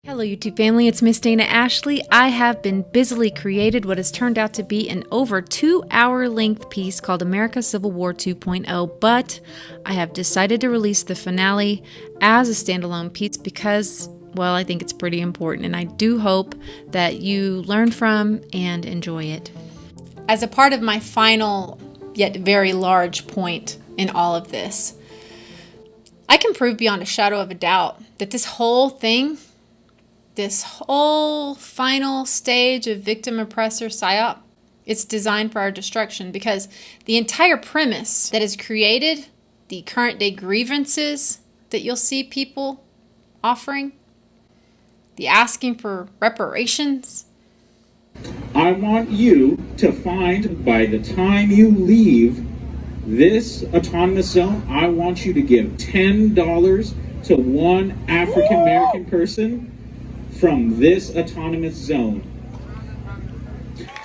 Hello YouTube family, it's Miss Dana Ashlie. I have been busily created what has turned out to be an over 2-hour length piece called America Civil War 2.0, but I have decided to release the finale as a standalone piece because, well, I think it's pretty important and I do hope that you learn from and enjoy it. As a part of my final yet very large point in all of this, I can prove beyond a shadow of a doubt that this whole final stage of victim-oppressor psyop, it's designed for our destruction because the entire premise that has created the current day grievances that you'll see people offering, the asking for reparations. I want you to find, by the time you leave this autonomous zone, I want you to give $10 to one African American person from this autonomous zone.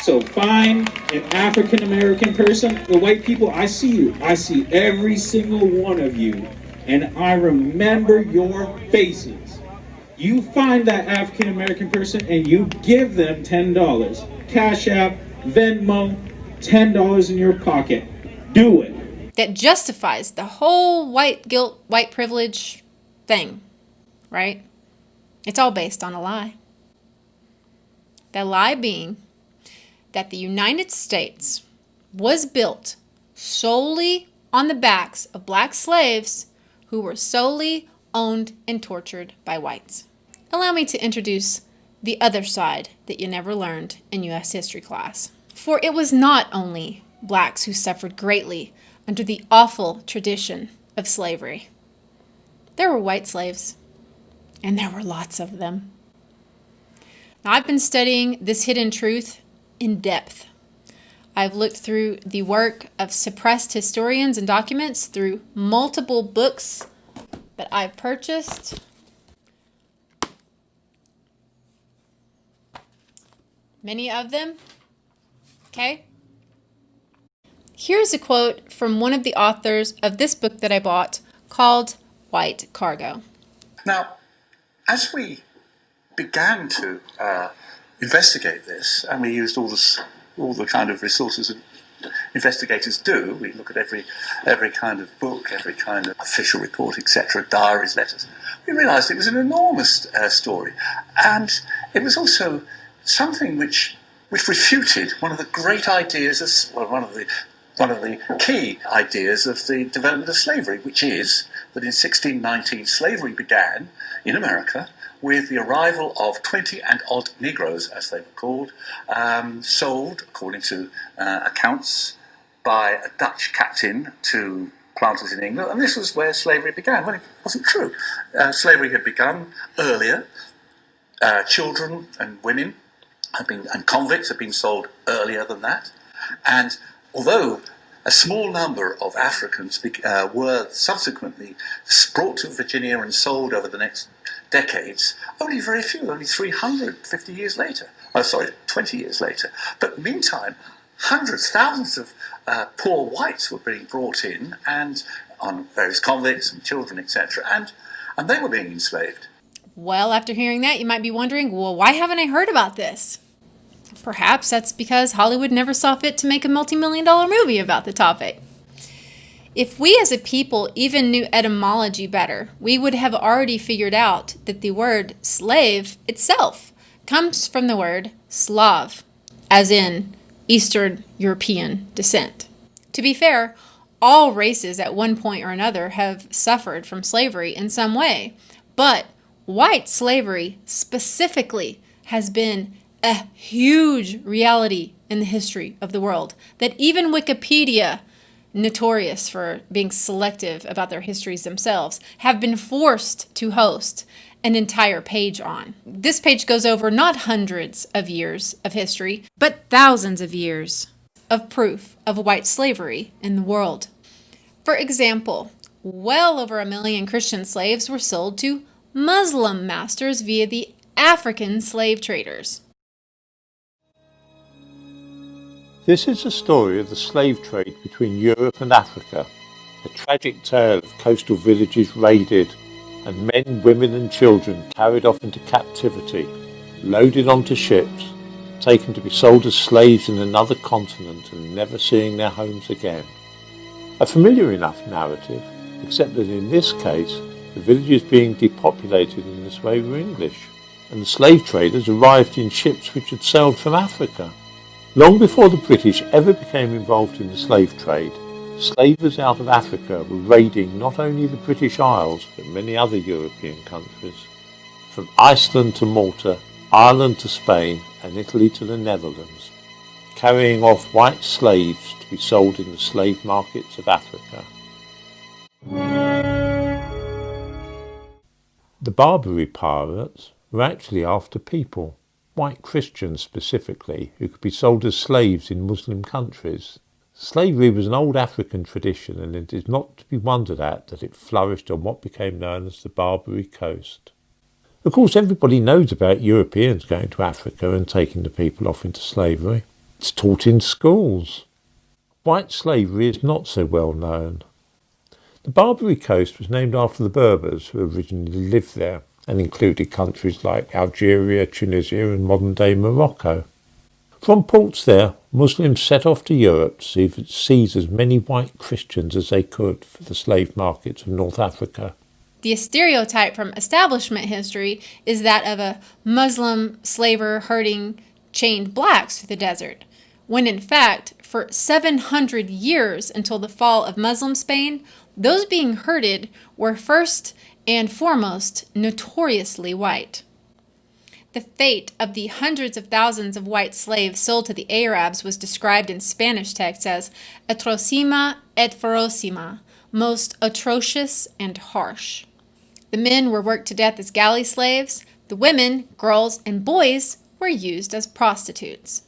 So find an African American person. The white people, I see you. I see every single one of you, and I remember your faces. You find that African American person and you give them $10. Cash App, Venmo, $10 in your pocket. Do it. That justifies the whole white guilt, white privilege thing, right? It's all based on a lie. The lie being that the United States was built solely on the backs of black slaves who were solely owned and tortured by whites. Allow me to introduce the other side that you never learned in U.S. history class. For it was not only blacks who suffered greatly under the awful tradition of slavery. There were white slaves. And there were lots of them. Now, I've been studying this hidden truth in depth. I've looked through the work of suppressed historians and documents through multiple books that I've purchased. Many of them. Okay? Here's a quote from one of the authors of this book that I bought called White Cargo. Now, as we began to investigate this, and we used all the kind of resources that investigators do, we look at every kind of book, every kind of official report, etc., diaries, letters, we realised it was an enormous story, and it was also something which refuted one of the great ideas, one of the key ideas of the development of slavery, which is that in 1619 slavery began in America with the arrival of 20 and odd Negroes, as they were called, sold, according to accounts, by a Dutch captain to planters in England, and this was where slavery began. Well, it wasn't true. Slavery had begun earlier. Children and women and convicts had been sold earlier than that, and although a small number of Africans were subsequently brought to Virginia and sold over the next decades, only very few, only 350 years later. 20 years later. But meantime, hundreds, thousands of poor whites were being brought in, and on various convicts and children, etc., and they were being enslaved. Well, after hearing that, you might be wondering, well, why haven't I heard about this? Perhaps that's because Hollywood never saw fit to make a multi-million-dollar movie about the topic. If we as a people even knew etymology better, we would have already figured out that the word slave itself comes from the word Slav, as in Eastern European descent. To be fair, all races at one point or another have suffered from slavery in some way, but white slavery specifically has been a huge reality in the history of the world that even Wikipedia, notorious for being selective about their histories themselves, have been forced to host an entire page on. This page goes over not hundreds of years of history, but thousands of years of proof of white slavery in the world. For example, well over 1 million Christian slaves were sold to Muslim masters via the African slave traders. This is the story of the slave trade between Europe and Africa, a tragic tale of coastal villages raided, and men, women and children carried off into captivity, loaded onto ships, taken to be sold as slaves in another continent and never seeing their homes again. A familiar enough narrative, except that in this case, the villages being depopulated in this way were English, and the slave traders arrived in ships which had sailed from Africa. Long before the British ever became involved in the slave trade, slavers out of Africa were raiding not only the British Isles, but many other European countries. From Iceland to Malta, Ireland to Spain, and Italy to the Netherlands, carrying off white slaves to be sold in the slave markets of Africa. The Barbary pirates were actually after people, white Christians specifically, who could be sold as slaves in Muslim countries. Slavery was an old African tradition, and it is not to be wondered at that it flourished on what became known as the Barbary Coast. Of course, everybody knows about Europeans going to Africa and taking the people off into slavery. It's taught in schools. White slavery is not so well known. The Barbary Coast was named after the Berbers who originally lived there and included countries like Algeria, Tunisia and modern-day Morocco. From ports there, Muslims set off to Europe to seize as many white Christians as they could for the slave markets of North Africa. The stereotype from establishment history is that of a Muslim slaver herding chained blacks through the desert, when in fact, for 700 years until the fall of Muslim Spain, those being herded were first and foremost notoriously white. The fate of the hundreds of thousands of white slaves sold to the Arabs was described in Spanish texts as atrocima et ferocima, most atrocious and harsh. The men were worked to death as galley slaves. The women, girls, and boys were used as prostitutes.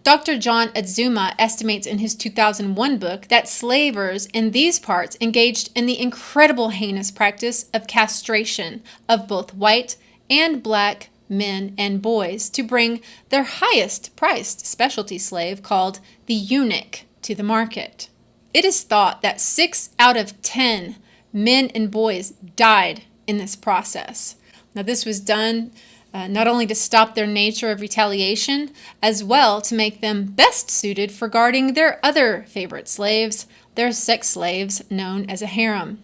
Dr. John Adzuma estimates in his 2001 book that slavers in these parts engaged in the incredible heinous practice of castration of both white and black men and boys to bring their highest priced specialty slave called the eunuch to the market. It is thought that 6 out of 10 men and boys died in this process. Now, this was done not only to stop their nature of retaliation, as well to make them best suited for guarding their other favorite slaves, their sex slaves known as a harem,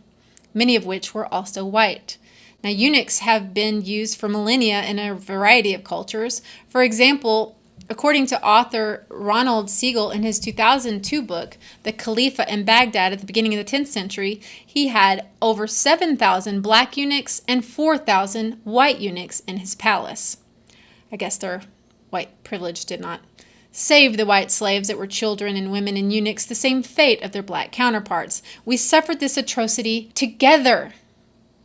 many of which were also white. Now, eunuchs have been used for millennia in a variety of cultures. For example, according to author Ronald Siegel in his 2002 book, The Khalifa in Baghdad at the beginning of the 10th century, he had over 7,000 black eunuchs and 4,000 white eunuchs in his palace. I guess their white privilege did not save the white slaves that were children and women and eunuchs the same fate of their black counterparts. We suffered this atrocity together.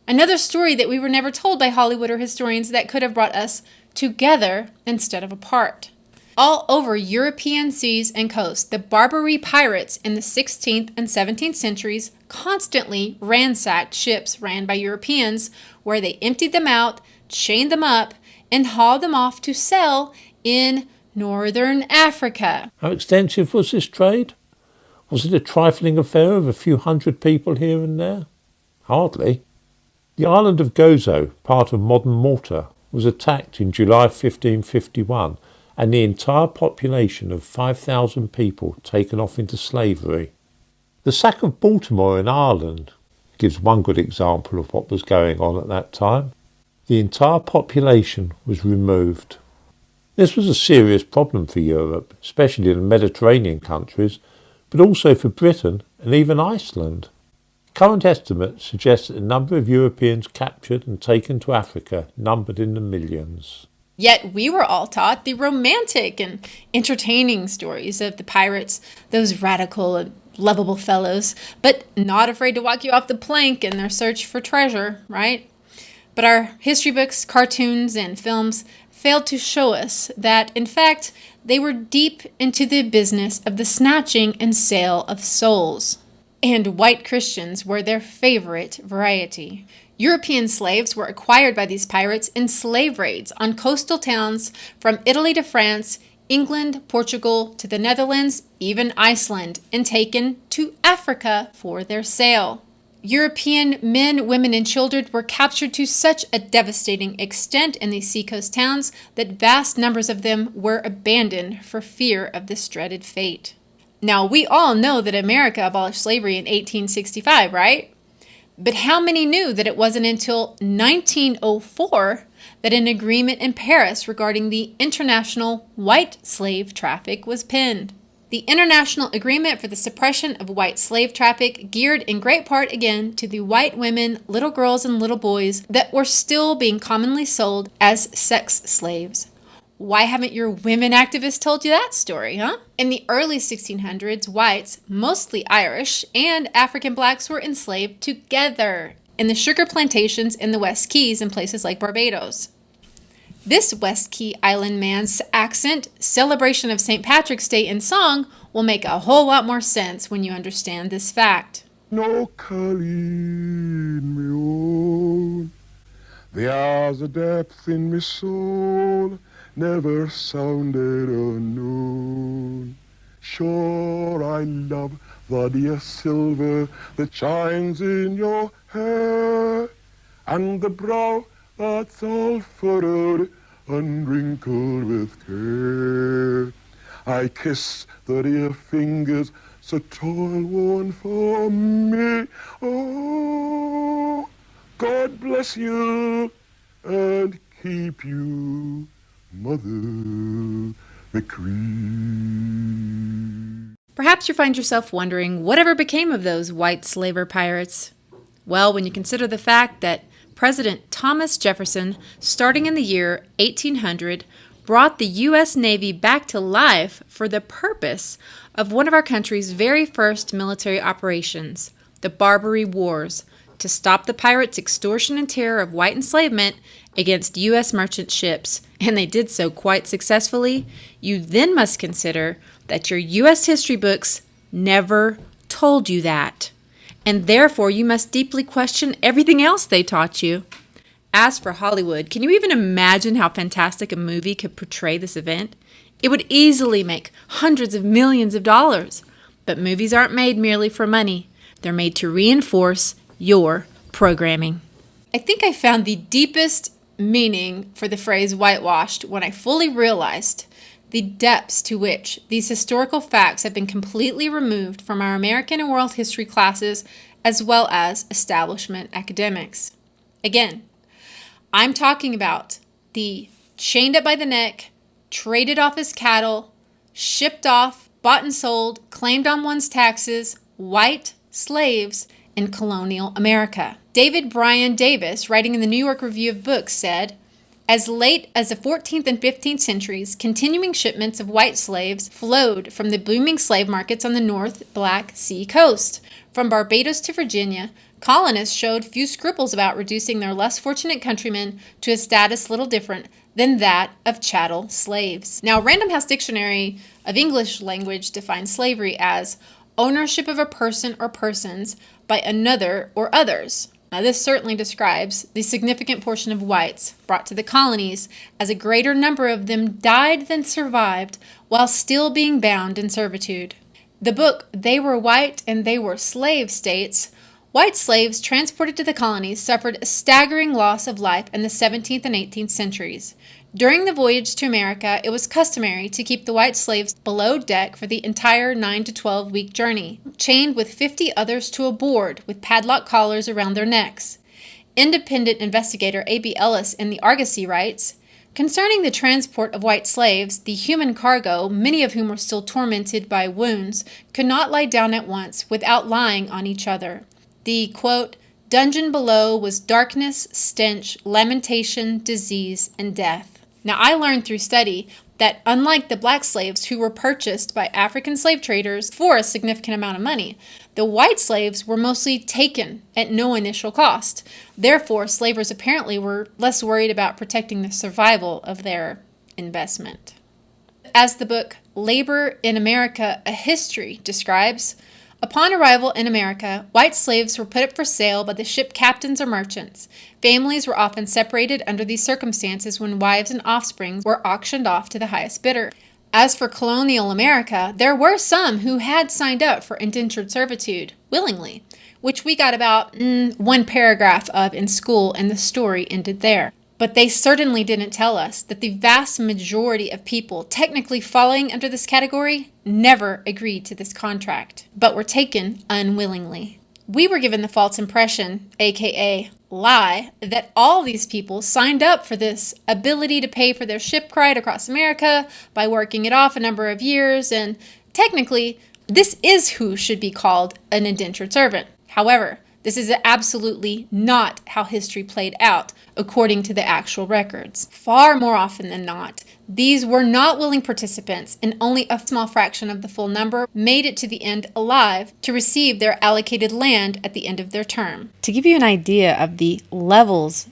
Another story that we were never told by Hollywood or historians that could have brought us together instead of apart. All over European seas and coasts, the Barbary pirates in the 16th and 17th centuries constantly ransacked ships ran by Europeans, where they emptied them out, chained them up, and hauled them off to sell in northern Africa. How extensive was this trade? Was it a trifling affair of a few hundred people here and there? Hardly. The island of Gozo, part of modern Malta, was attacked in July 1551 and the entire population of 5,000 people taken off into slavery. The sack of Baltimore in Ireland gives one good example of what was going on at that time. The entire population was removed. This was a serious problem for Europe, especially in the Mediterranean countries, but also for Britain and even Iceland. Current estimates suggest that the number of Europeans captured and taken to Africa numbered in the millions. Yet we were all taught the romantic and entertaining stories of the pirates, those radical and lovable fellows, but not afraid to walk you off the plank in their search for treasure, right? But our history books, cartoons, and films failed to show us that, in fact, they were deep into the business of the snatching and sale of souls. And white Christians were their favorite variety. European slaves were acquired by these pirates in slave raids on coastal towns from Italy to France, England, Portugal, to the Netherlands, even Iceland, and taken to Africa for their sale. European men, women, and children were captured to such a devastating extent in these seacoast towns that vast numbers of them were abandoned for fear of this dreaded fate. Now, we all know that America abolished slavery in 1865, right? But how many knew that it wasn't until 1904 that an agreement in Paris regarding the international white slave traffic was penned? The International Agreement for the Suppression of White Slave Traffic geared in great part again to the white women, little girls, and little boys that were still being commonly sold as sex slaves. Why haven't your women activists told you that story, huh? In the early 1600s, whites, mostly Irish, and African blacks were enslaved together in the sugar plantations in the West Keys and places like Barbados. This West Key Island man's accent, celebration of St. Patrick's Day, and song will make a whole lot more sense when you understand this fact. No Colleen, me own, there's a depth in me soul, never sounded unknown. Sure I love the dear silver that shines in your hair, and the brow that's all furrowed and wrinkled with care. I kiss the dear fingers so toil-worn for me. Oh, God bless you and keep you, Mother McCree. Perhaps you find yourself wondering whatever became of those white slaver pirates. Well, when you consider the fact that President Thomas Jefferson, starting in the year 1800, brought the U.S. Navy back to life for the purpose of one of our country's very first military operations, the Barbary Wars, to stop the pirates' extortion and terror of white enslavement against U.S. merchant ships, and they did so quite successfully. You then must consider that your U.S. history books never told you that, and therefore you must deeply question everything else they taught you. As for Hollywood, can you even imagine how fantastic a movie could portray this event? It would easily make hundreds of millions of dollars. But movies aren't made merely for money. They're made to reinforce your programming. I think I found the deepest meaning for the phrase whitewashed when I fully realized the depths to which these historical facts have been completely removed from our American and world history classes as well as establishment academics. Again, I'm talking about the chained up by the neck, traded off as cattle, shipped off, bought and sold, claimed on one's taxes, white slaves in colonial America. David Bryan Davis, writing in the New York Review of Books, said, as late as the 14th and 15th centuries, continuing shipments of white slaves flowed from the booming slave markets on the North Black Sea coast. From Barbados to Virginia, colonists showed few scruples about reducing their less fortunate countrymen to a status little different than that of chattel slaves. Now, Random House Dictionary of English Language defines slavery as ownership of a person or persons by another or others. Now, this certainly describes the significant portion of whites brought to the colonies, as a greater number of them died than survived while still being bound in servitude. The book They Were White and They Were Slave states, white slaves transported to the colonies suffered a staggering loss of life in the 17th and 18th centuries. During the voyage to America, it was customary to keep the white slaves below deck for the entire 9 to 12 week journey, chained with 50 others to a board with padlock collars around their necks. Independent investigator A.B. Ellis in the Argosy writes, concerning the transport of white slaves, the human cargo, many of whom were still tormented by wounds, could not lie down at once without lying on each other. The, quote, dungeon below was darkness, stench, lamentation, disease, and death. Now, I learned through study that unlike the black slaves who were purchased by African slave traders for a significant amount of money, the white slaves were mostly taken at no initial cost. Therefore, slavers apparently were less worried about protecting the survival of their investment. As the book Labor in America, A History describes, upon arrival in America, white slaves were put up for sale by the ship captains or merchants. Families were often separated under these circumstances when wives and offspring were auctioned off to the highest bidder. As for colonial America, there were some who had signed up for indentured servitude willingly, which we got about one paragraph of in school, and the story ended there. But they certainly didn't tell us that the vast majority of people technically falling under this category never agreed to this contract, but were taken unwillingly. We were given the false impression, aka lie, that all these people signed up for this ability to pay for their shipwright across America by working it off a number of years, and technically, this is who should be called an indentured servant. However, this is absolutely not how history played out, according to the actual records. Far more often than not, these were not willing participants, and only a small fraction of the full number made it to the end alive to receive their allocated land at the end of their term. To give you an idea of the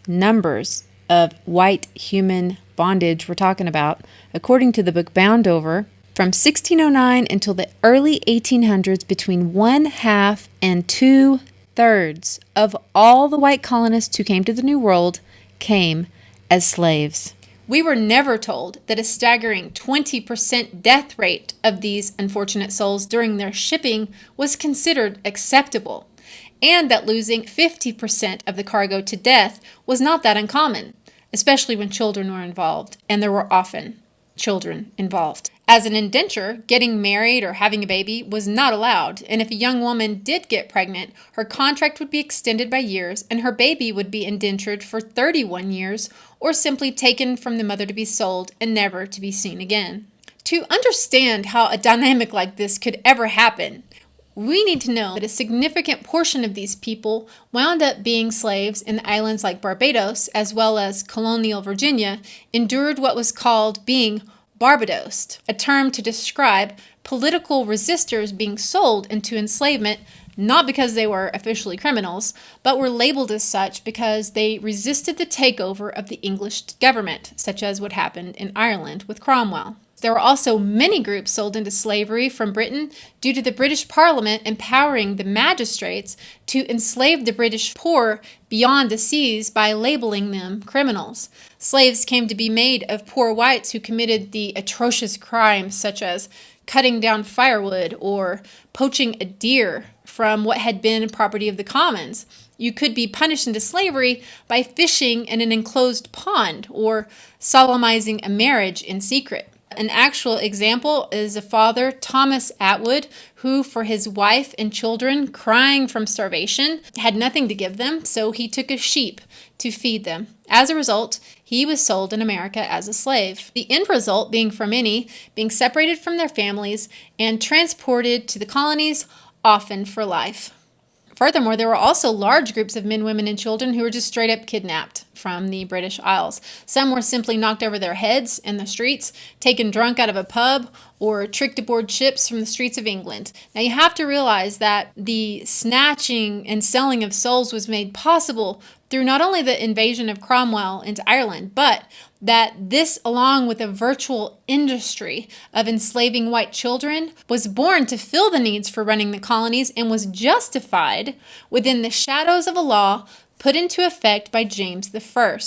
numbers of white human bondage we're talking about, according to the book Bound Over, from 1609 until the early 1800s, between 1/2 and 2/3 of all the white colonists who came to the New World came as slaves. We were never told that a staggering 20% death rate of these unfortunate souls during their shipping was considered acceptable, and that losing 50% of the cargo to death was not that uncommon, especially when children were involved, and there were often children involved. As an indenture, getting married or having a baby was not allowed, and if a young woman did get pregnant, her contract would be extended by years, and her baby would be indentured for 31 years, or simply taken from the mother to be sold and never to be seen again. To understand how a dynamic like this could ever happen, we need to know that a significant portion of these people wound up being slaves in the islands like Barbados, as well as colonial Virginia, endured what was called being Barbadosed, a term to describe political resistors being sold into enslavement, not because they were officially criminals, but were labeled as such because they resisted the takeover of the English government, such as what happened in Ireland with Cromwell. There were also many groups sold into slavery from Britain due to the British Parliament empowering the magistrates to enslave the British poor beyond the seas by labeling them criminals. Slaves came to be made of poor whites who committed the atrocious crimes such as cutting down firewood or poaching a deer from what had been property of the commons. You could be punished into slavery by fishing in an enclosed pond or solemnizing a marriage in secret. An actual example is a father, Thomas Atwood, who, for his wife and children crying from starvation, had nothing to give them, so he took a sheep to feed them. As a result, he was sold in America as a slave. The end result being for many being separated from their families and transported to the colonies, often for life. Furthermore, there were also large groups of men, women, and children who were just straight up kidnapped from the British Isles. Some were simply knocked over their heads in the streets, taken drunk out of a pub, or tricked aboard ships from the streets of England. Now you have to realize that the snatching and selling of souls was made possible through not only the invasion of Cromwell into Ireland, but that this, along with a virtual industry of enslaving white children, was born to fill the needs for running the colonies and was justified within the shadows of a law put into effect by James I.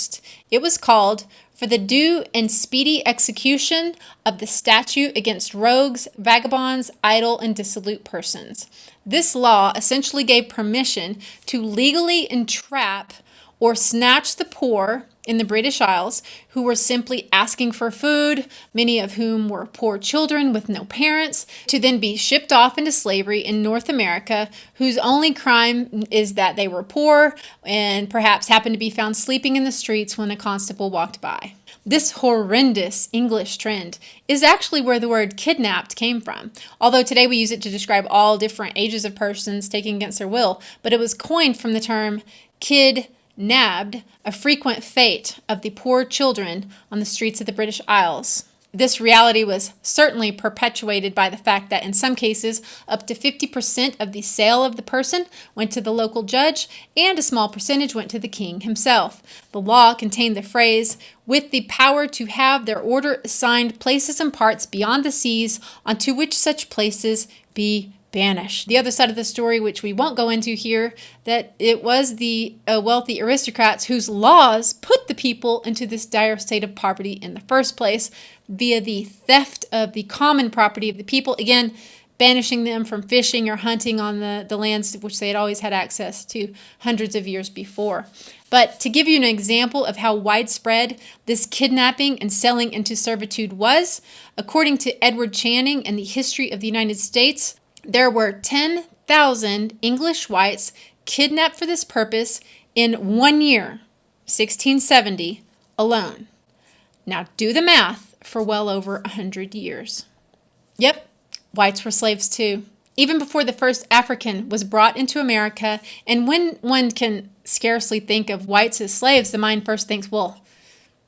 It was called for the due and speedy execution of the statute against rogues, vagabonds, idle, and dissolute persons. This law essentially gave permission to legally entrap or snatch the poor in the British Isles who were simply asking for food, many of whom were poor children with no parents, to then be shipped off into slavery in North America, whose only crime is that they were poor and perhaps happened to be found sleeping in the streets when a constable walked by. This horrendous English trend is actually where the word kidnapped came from, although today we use it to describe all different ages of persons taken against their will, but it was coined from the term kid-nabbed, a frequent fate of the poor children on the streets of the British Isles. This reality was certainly perpetuated by the fact that in some cases, up to 50% of the sale of the person went to the local judge, and a small percentage went to the king himself. The law contained the phrase, "with the power to have their order assigned places and parts beyond the seas, unto which such places be banished." The other side of the story, which we won't go into here, that it was the wealthy aristocrats whose laws put the people into this dire state of poverty in the first place via the theft of the common property of the people. Again, banishing them from fishing or hunting on the lands which they had always had access to hundreds of years before. But to give you an example of how widespread this kidnapping and selling into servitude was, according to Edward Channing and the History of the United States, there were 10,000 English whites kidnapped for this purpose in 1 year, 1670, alone. Now do the math for well over 100 years. Yep, whites were slaves too, even before the first African was brought into America. And when one can scarcely think of whites as slaves, the mind first thinks, well,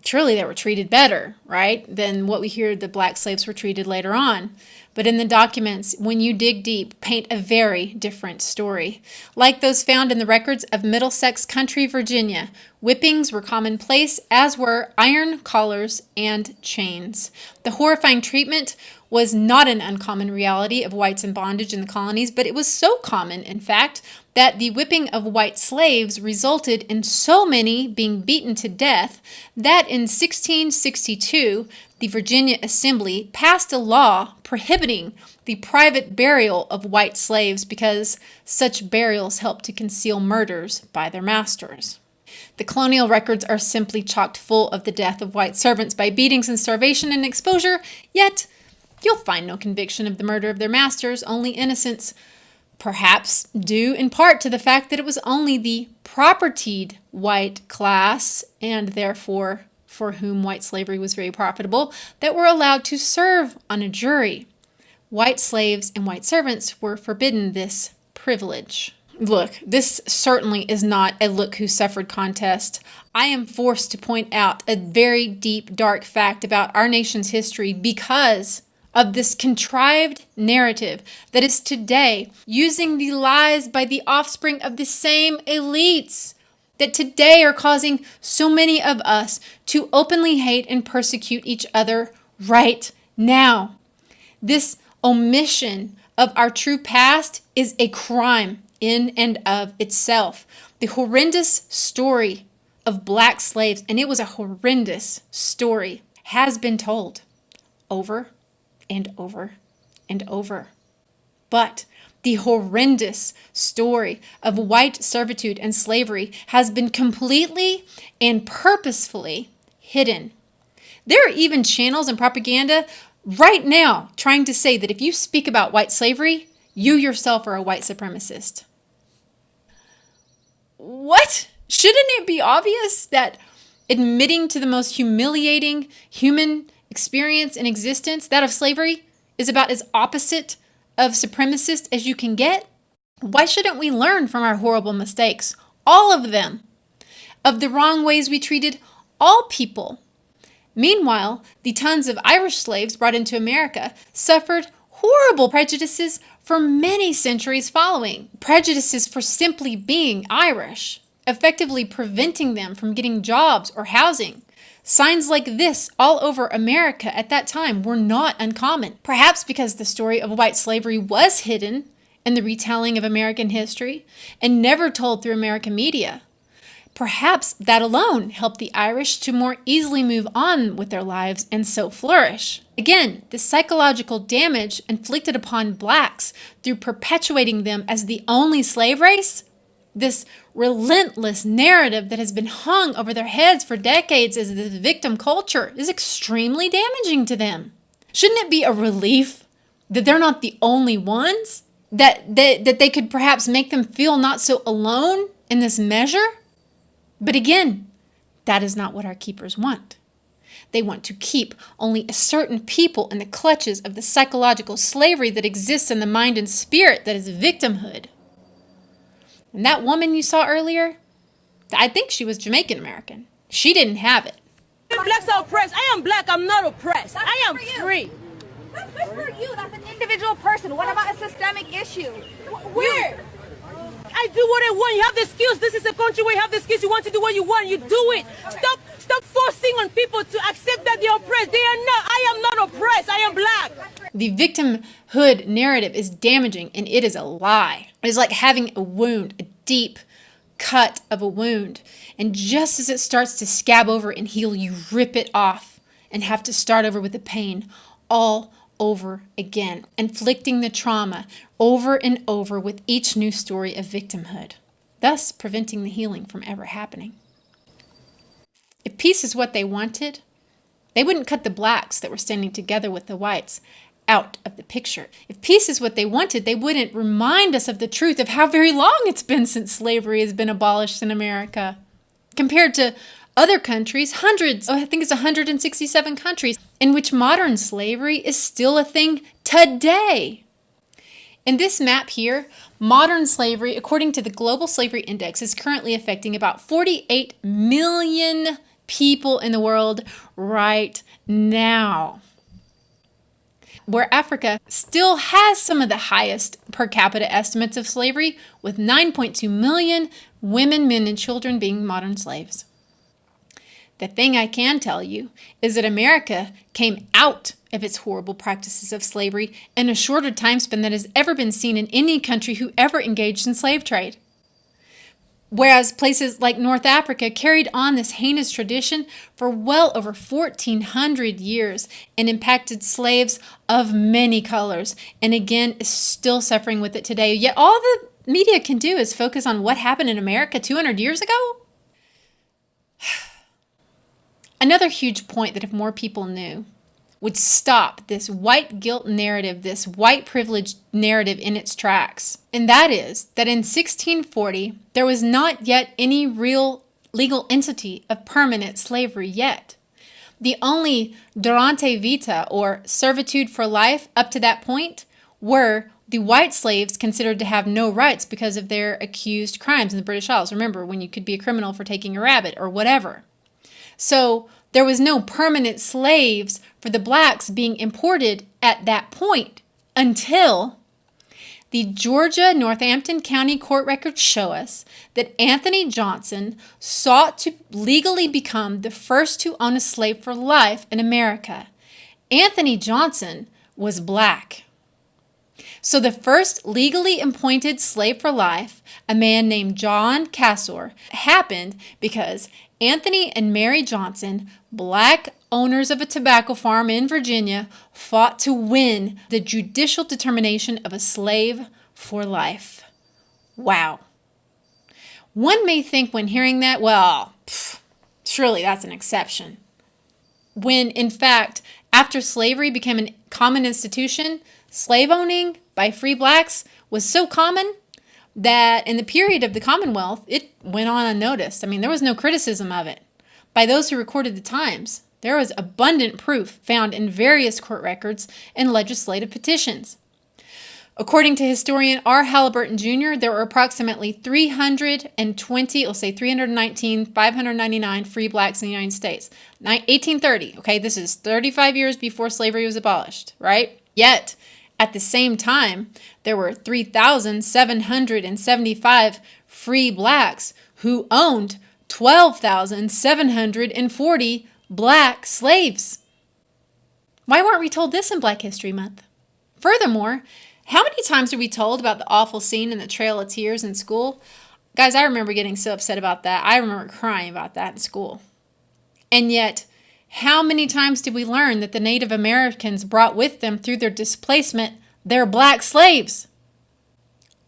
surely they were treated better, right, than what we hear the black slaves were treated later on. But in the documents, when you dig deep, paint a very different story. Like those found in the records of Middlesex Country, Virginia, whippings were commonplace, as were iron collars and chains. The horrifying treatment was not an uncommon reality of whites in bondage in the colonies, but it was so common, in fact, that the whipping of white slaves resulted in so many being beaten to death that in 1662, the Virginia Assembly passed a law prohibiting the private burial of white slaves because such burials helped to conceal murders by their masters. The colonial records are simply chock full of the death of white servants by beatings and starvation and exposure, yet you'll find no conviction of the murder of their masters, only innocence, perhaps due in part to the fact that it was only the propertied white class, and therefore for whom white slavery was very profitable, that were allowed to serve on a jury. White slaves and white servants were forbidden this privilege. Look, this certainly is not a look who suffered contest. I am forced to point out a very deep, dark fact about our nation's history because of this contrived narrative that is today using the lies by the offspring of the same elites that today are causing so many of us to openly hate and persecute each other right now. This omission of our true past is a crime in and of itself. The horrendous story of black slaves, and it was a horrendous story, has been told over and over and over. But the horrendous story of white servitude and slavery has been completely and purposefully hidden. There are even channels and propaganda right now trying to say that if you speak about white slavery, you yourself are a white supremacist. What? Shouldn't it be obvious that admitting to the most humiliating human experience in existence, that of slavery, is about as opposite of supremacist as you can get? Why shouldn't we learn from our horrible mistakes, all of them, of the wrong ways we treated all people? Meanwhile, the tons of Irish slaves brought into America suffered horrible prejudices for many centuries following. Prejudices for simply being Irish, effectively preventing them from getting jobs or housing. Signs like this all over America at that time were not uncommon, perhaps because the story of white slavery was hidden in the retelling of American history and never told through American media. Perhaps that alone helped the Irish to more easily move on with their lives and so flourish. Again, the psychological damage inflicted upon blacks through perpetuating them as the only slave race, this relentless narrative that has been hung over their heads for decades as this victim culture, is extremely damaging to them. Shouldn't it be a relief that they're not the only ones? That they could perhaps make them feel not so alone in this measure? But again, that is not what our keepers want. They want to keep only a certain people in the clutches of the psychological slavery that exists in the mind and spirit that is victimhood. And that woman you saw earlier, I think she was Jamaican American. She didn't have it. Blacks are oppressed. I am black. I'm not oppressed. I am free. That's good for you. That's an individual person. What about a systemic issue? Where? I do what I want. You have the skills. This is a country where you have the skills. You want to do what you want. You do it. Stop forcing on people to accept that they're oppressed. They are not. I am not oppressed. I am black. The victimhood narrative is damaging, and it is a lie. It is like having a wound, a deep cut of a wound. And just as it starts to scab over and heal, you rip it off and have to start over with the pain all over again, inflicting the trauma over and over with each new story of victimhood, thus preventing the healing from ever happening. If peace is what they wanted, they wouldn't cut the blacks that were standing together with the whites out of the picture. If peace is what they wanted, they wouldn't remind us of the truth of how very long it's been since slavery has been abolished in America. Compared to other countries, hundreds, I think it's 167 countries, in which modern slavery is still a thing today. In this map here, modern slavery, according to the Global Slavery Index, is currently affecting about 48 million people in the world right now. Where Africa still has some of the highest per capita estimates of slavery, with 9.2 million women, men, and children being modern slaves. The thing I can tell you is that America came out of its horrible practices of slavery in a shorter time span than has ever been seen in any country who ever engaged in slave trade. Whereas places like North Africa carried on this heinous tradition for well over 1,400 years and impacted slaves of many colors, and again is still suffering with it today. Yet all the media can do is focus on what happened in America 200 years ago. Another huge point that if more people knew would stop this white guilt narrative, this white privilege narrative in its tracks. And that is that in 1640, there was not yet any real legal entity of permanent slavery yet. The only durante vita, or servitude for life, up to that point were the white slaves considered to have no rights because of their accused crimes in the British Isles. Remember, when you could be a criminal for taking a rabbit or whatever. So there was no permanent slaves for the blacks being imported at that point until the Georgia Northampton County court records show us that Anthony Johnson sought to legally become the first to own a slave for life in America. Anthony Johnson was black. So the first legally appointed slave for life, a man named John Cassor, happened because Anthony and Mary Johnson, black owners of a tobacco farm in Virginia, fought to win the judicial determination of a slave for life. Wow. One may think when hearing that, well, surely that's an exception. When, in fact, after slavery became a common institution, slave owning by free blacks was so common that in the period of the Commonwealth, it went on unnoticed. I mean, there was no criticism of it. By those who recorded the times, there was abundant proof found in various court records and legislative petitions. According to historian R. Halliburton Jr., there were approximately 319, 599 free blacks in the United States. 1830, okay, this is 35 years before slavery was abolished, right? Yet, at the same time, there were 3,775 free blacks who owned 12,740 black slaves. Why weren't we told this in Black History Month? Furthermore, how many times are we told about the awful scene in the Trail of Tears in school? Guys, I remember getting so upset about that. I remember crying about that in school. And yet, how many times did we learn that the Native Americans brought with them through their displacement their black slaves?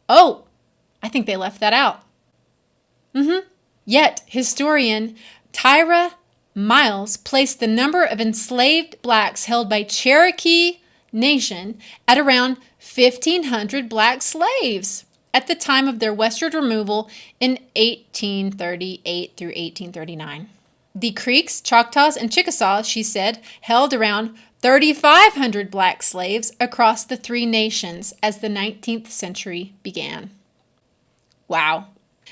Oh, I think they left that out. Yet, historian Tyra Miles placed the number of enslaved blacks held by Cherokee Nation at around 1,500 black slaves at the time of their westward removal in 1838 through 1839. The Creeks, Choctaws, and Chickasaws, she said, held around 3,500 black slaves across the three nations as the 19th century began. Wow.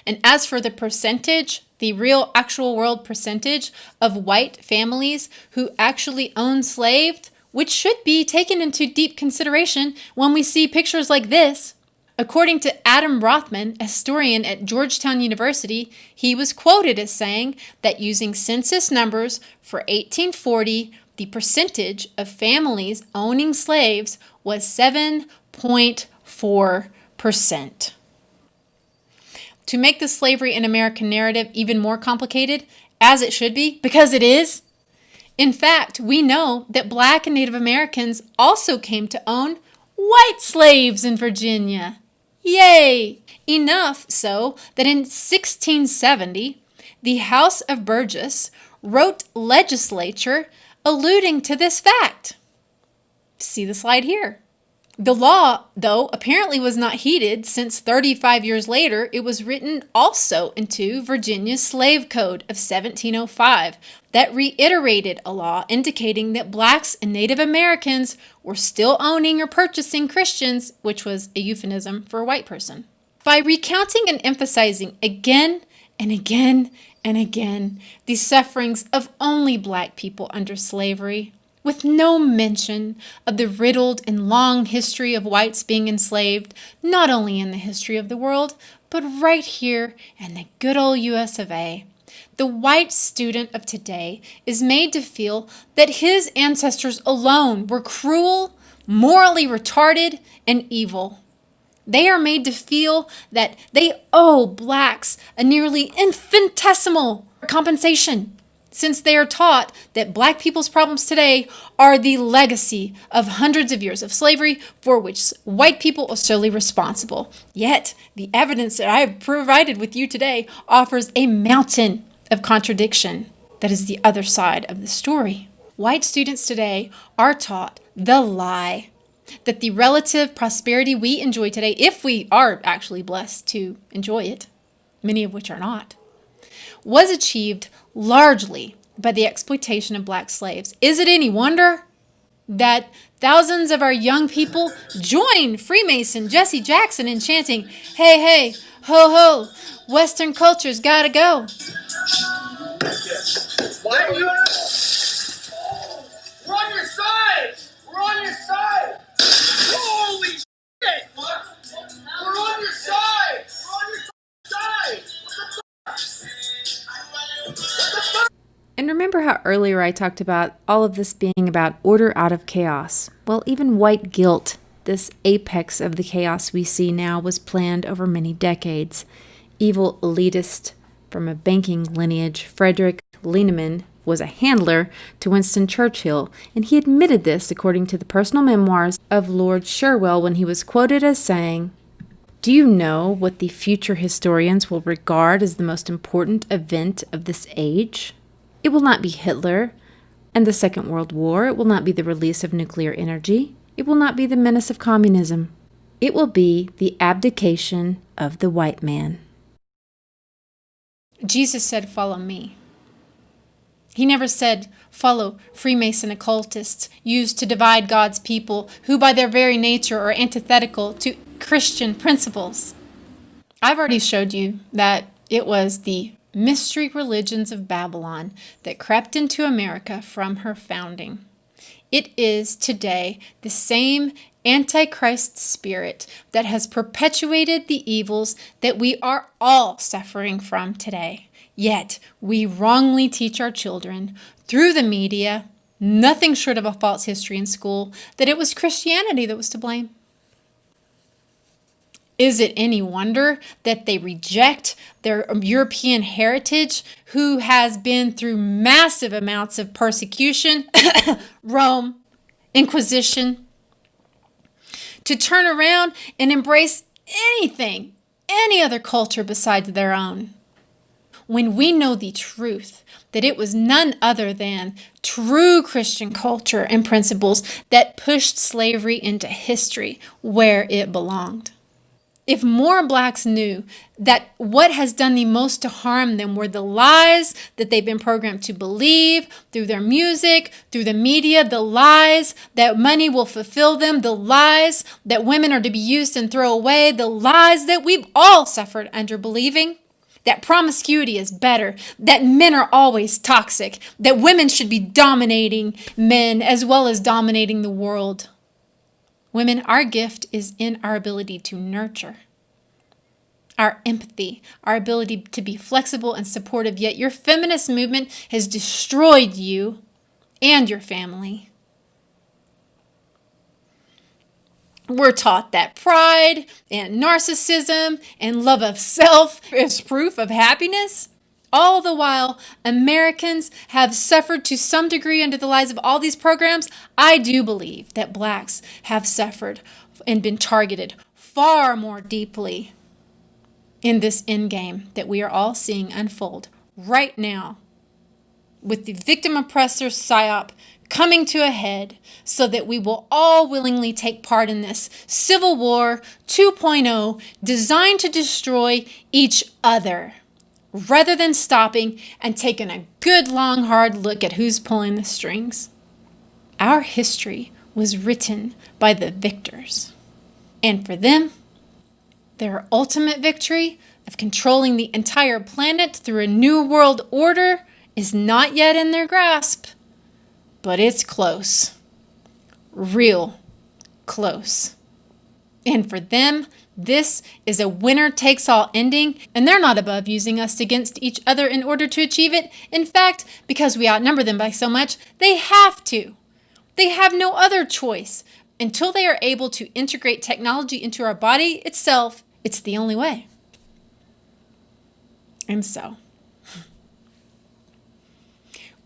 And as for the percentage, the real actual world percentage of white families who actually own slaves, which should be taken into deep consideration when we see pictures like this. According to Adam Rothman, a historian at Georgetown University, he was quoted as saying that using census numbers for 1840, the percentage of families owning slaves was 7.4%. To make the slavery in American narrative even more complicated, as it should be, because it is, In fact, we know that Black and Native Americans also came to own white slaves in Virginia. Yay! Enough so that in 1670, the House of Burgess wrote legislature alluding to this fact. See the slide here. The law, though, apparently was not heeded since 35 years later, it was written also into Virginia's Slave Code of 1705 that reiterated a law indicating that Blacks and Native Americans were still owning or purchasing Christians, which was a euphemism for a white person. By recounting and emphasizing again and again and again the sufferings of only Black people under slavery, with no mention of the riddled and long history of whites being enslaved, not only in the history of the world, but right here in the good old US of A. The white student of today is made to feel that his ancestors alone were cruel, morally retarded, and evil. They are made to feel that they owe Blacks a nearly infinitesimal compensation, since they are taught that Black people's problems today are the legacy of hundreds of years of slavery for which white people are solely responsible. Yet, the evidence that I have provided with you today offers a mountain of contradiction that is the other side of the story. White students today are taught the lie that the relative prosperity we enjoy today, if we are actually blessed to enjoy it, many of which are not, was achieved largely by the exploitation of Black slaves. Is it any wonder that thousands of our young people join Freemason Jesse Jackson in chanting, "Hey, hey, ho, ho, Western culture's gotta go"? Why are you on We're on your side! We're on your side! Holy shit! What? We're on your side! We're on your side! And remember how earlier I talked about all of this being about order out of chaos? Well, even white guilt, this apex of the chaos we see now, was planned over many decades. Evil elitist from a banking lineage, Frederick Lieneman, was a handler to Winston Churchill, and he admitted this according to the personal memoirs of Lord Sherwell when he was quoted as saying, "Do you know what the future historians will regard as the most important event of this age? It will not be Hitler and the Second World War. It will not be the release of nuclear energy. It will not be the menace of communism. It will be the abdication of the white man." Jesus said, "Follow me." He never said, "Follow Freemason occultists used to divide God's people, who by their very nature are antithetical to Christian principles." I've already showed you that it was the mystery religions of Babylon that crept into America from her founding. It is today the same Antichrist spirit that has perpetuated the evils that we are all suffering from today. Yet we wrongly teach our children through the media, nothing short of a false history in school, that it was Christianity that was to blame. Is it any wonder that they reject their European heritage, who has been through massive amounts of persecution, Rome, Inquisition, to turn around and embrace anything, any other culture besides their own? When we know the truth, that it was none other than true Christian culture and principles that pushed slavery into history where it belonged. If more Blacks knew that what has done the most to harm them were the lies that they've been programmed to believe through their music, through the media, the lies that money will fulfill them, the lies that women are to be used and throw away, the lies that we've all suffered under believing, that promiscuity is better, that men are always toxic, that women should be dominating men as well as dominating the world. Women, our gift is in our ability to nurture, our empathy, our ability to be flexible and supportive, yet your feminist movement has destroyed you and your family. We're taught that pride and narcissism and love of self is proof of happiness. all the while Americans have suffered to some degree under the lies of all these programs, I do believe that blacks have suffered and been targeted far more deeply in this endgame that we are all seeing unfold right now, with the victim oppressor psyop coming to a head, so that we will all willingly take part in this Civil War 2.0 designed to destroy each other, rather than stopping and taking a good long hard look at who's pulling the strings. Our history was written by the victors, and for them, their ultimate victory of controlling the entire planet through a new world order is not yet in their grasp, but it's close. Real close. And for them, this is a winner-takes-all ending, and they're not above using us against each other in order to achieve it. In fact, because we outnumber them by so much, they have to. They have no other choice. Until they are able to integrate technology into our body itself, it's the only way. And so,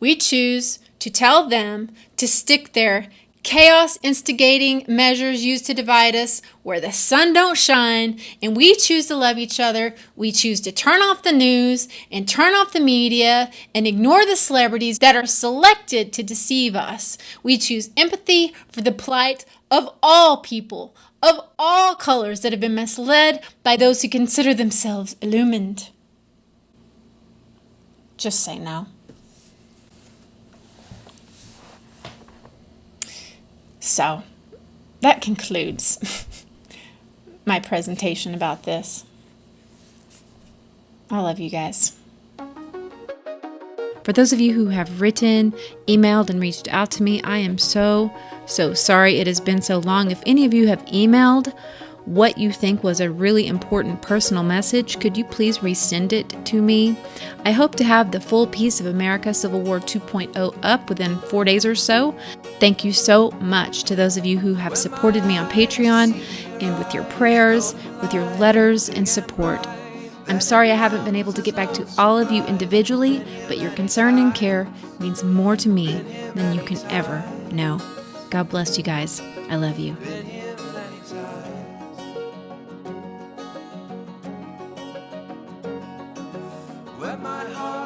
we choose to tell them to stick their chaos-instigating measures used to divide us where the sun don't shine, and we choose to love each other. We choose to turn off the news and turn off the media and ignore the celebrities that are selected to deceive us. We choose empathy for the plight of all people, of all colors that have been misled by those who consider themselves illumined. Just say no. So, that concludes my presentation about this. I love you guys. For those of you who have written, emailed, and reached out to me, I am so sorry it has been so long. If any of you have emailed what you think was a really important personal message, could you please resend it to me? I hope to have the full Piece of America Civil War 2.0 up within 4 days or so. Thank you so much to those of you who have supported me on Patreon and with your prayers, with your letters and support. I'm sorry I haven't been able to get back to all of you individually, but your concern and care means more to me than you can ever know. God bless you guys. I love you. Where my heart